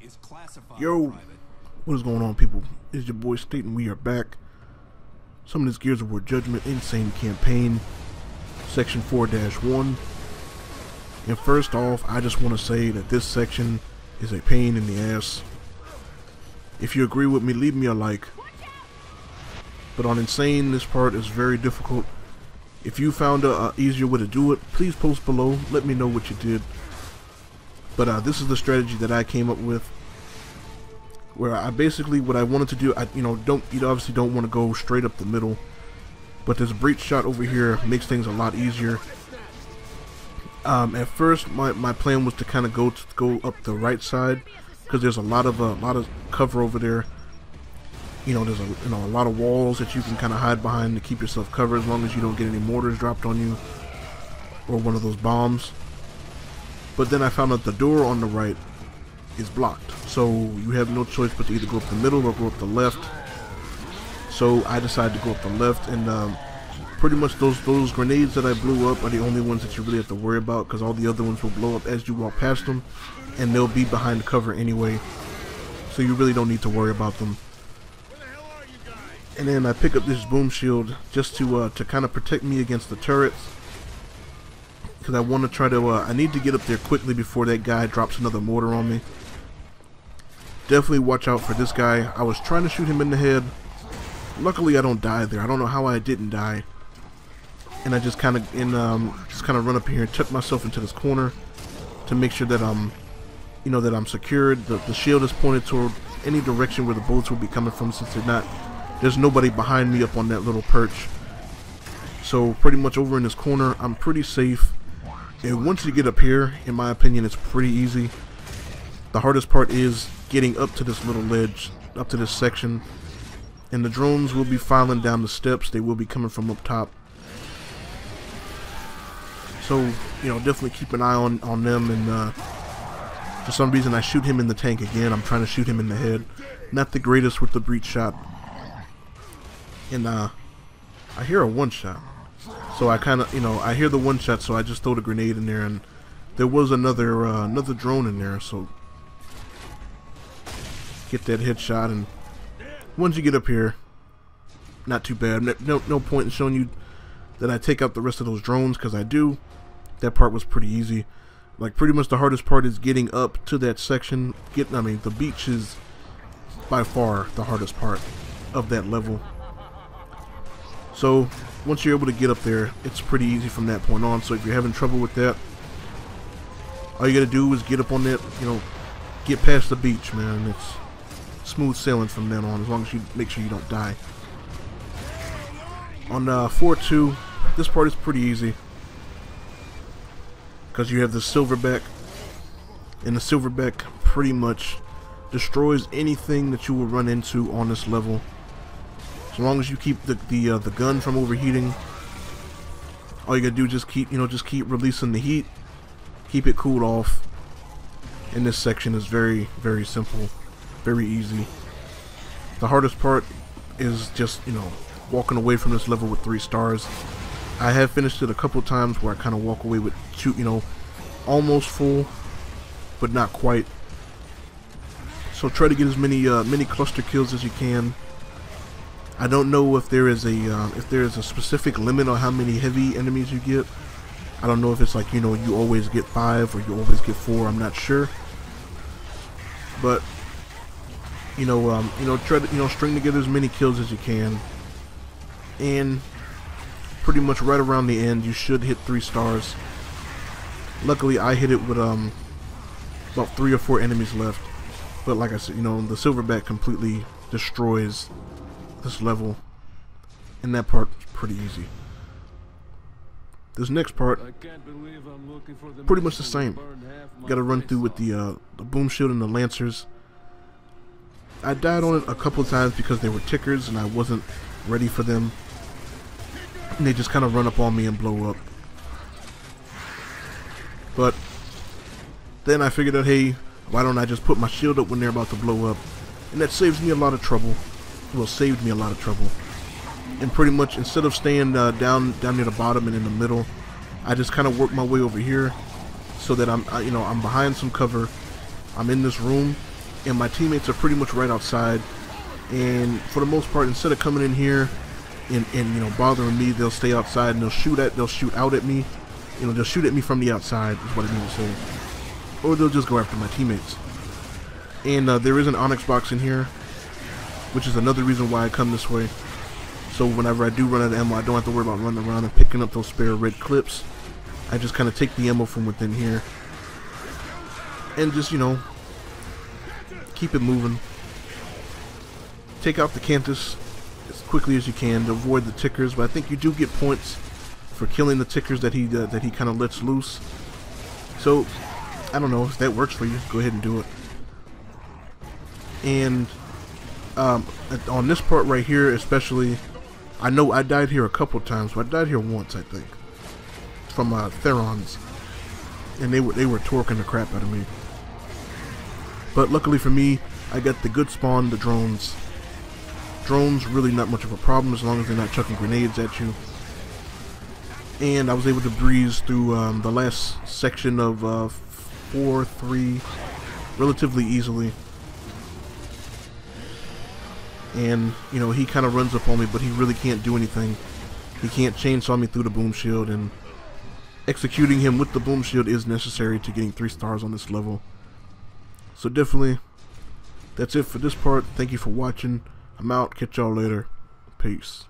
is classified Yo, private. what is going on, people? It's your boy State, and we are back. Some of this Gears of War Judgment Insane Campaign, Section 4-1. And first off, I just want to say that this section is a pain in the ass. If you agree with me, leave me a like. But on Insane, this part is very difficult. If you found a easier way to do it, please post below. Let me know what you did. But this is the strategy that I came up with, where I basically, what I wanted to do, you obviously don't want to go straight up the middle, but this breach shot over here makes things a lot easier. At first, my plan was to kind of go up the right side, because there's a lot of cover over there. You know, there's a lot of walls that you can kind of hide behind to keep yourself covered, as long as you don't get any mortars dropped on you or one of those bombs. But then I found out the door on the right is blocked, so you have no choice but to either go up the middle or go up the left. So I decided to go up the left, and pretty much those grenades that I blew up are the only ones that you really have to worry about, because all the other ones will blow up as you walk past them, and they'll be behind the cover anyway, so you really don't need to worry about them. And then I pick up this boom shield just to kind of protect me against the turrets, because I want to try to I need to get up there quickly before that guy drops another mortar on me. Definitely watch out for this guy. I was trying to shoot him in the head. Luckily I don't die there. I don't know how I didn't die. And I just kind of run up here and tuck myself into this corner to make sure that I'm secured. The shield is pointed toward any direction where the bullets will be coming from, since there's nobody behind me up on that little perch. So pretty much over in this corner, I'm pretty safe. And once you get up here, in my opinion, it's pretty easy. The hardest part is getting up to this little ledge, up to this section. And the drones will be filing down the steps. They will be coming from up top. So, definitely keep an eye on them. And for some reason, I shoot him in the tank again. I'm trying to shoot him in the head. Not the greatest with the breach shot. And I hear a one shot. So I kind of, I hear the one shot, so I just throw the grenade in there, and there was another drone in there, so get that headshot. And once you get up here, not too bad. No point in showing you that I take out the rest of those drones, because I do. That part was pretty easy. Like, pretty much the hardest part is getting up to that section. The beach is by far the hardest part of that level. So once you're able to get up there, it's pretty easy from that point on. So if you're having trouble with that, all you gotta do is get up on that, get past the beach, man. It's smooth sailing from then on, as long as you make sure you don't die. On 4-2, this part is pretty easy, because you have the silverback, and the silverback pretty much destroys anything that you will run into on this level. As long as you keep the gun from overheating, all you gotta do is just keep releasing the heat, keep it cooled off. And this section is very, very simple, very easy. The hardest part is just walking away from this level with 3 stars. I have finished it a couple times where I kind of walk away with almost full, but not quite. So try to get as many cluster kills as you can. I don't know if there is a specific limit on how many heavy enemies you get. I don't know if it's like, you always get 5 or you always get 4. I'm not sure. But try to string together as many kills as you can. And pretty much right around the end, you should hit 3 stars. Luckily, I hit it with about 3 or 4 enemies left. But like I said, the silverback completely destroys this level, and that part is pretty easy. This next part, pretty much the same. You gotta run through with the boom shield and the lancers. I died on it a couple of times because they were tickers and I wasn't ready for them, and they just kind of run up on me and blow up. But then I figured out, hey, why don't I just put my shield up when they're about to blow up, and that saves me a lot of trouble. Well, saved me a lot of trouble. And pretty much, instead of staying down near the bottom and in the middle, I just kind of work my way over here, so that I'm behind some cover. I'm in this room, and my teammates are pretty much right outside. And for the most part, instead of coming in here and you know, bothering me, they'll stay outside and they'll shoot out at me. You know, they'll shoot at me from the outside is what I mean to say, or they'll just go after my teammates. And there is an Onyx box in here, which is another reason why I come this way. So whenever I do run out of ammo, I don't have to worry about running around and picking up those spare red clips. I just kind of take the ammo from within here and just, you know, keep it moving. Take out the Cantus as quickly as you can to avoid the tickers, but I think you do get points for killing the tickers that he kind of lets loose. So I don't know if that works for you. Go ahead and do it. And on this part right here, especially, I know I died here a couple times. But I died here once, I think, from Therons, and they were torquing the crap out of me. But luckily for me, I got the good spawn, the drones. Drones really not much of a problem as long as they're not chucking grenades at you. And I was able to breeze through the last section of 4-3 relatively easily. And, you know, he kind of runs up on me, but he really can't do anything. He can't chainsaw me through the boom shield, and executing him with the boom shield is necessary to getting 3 stars on this level. So definitely, that's it for this part. Thank you for watching. I'm out. Catch y'all later. Peace.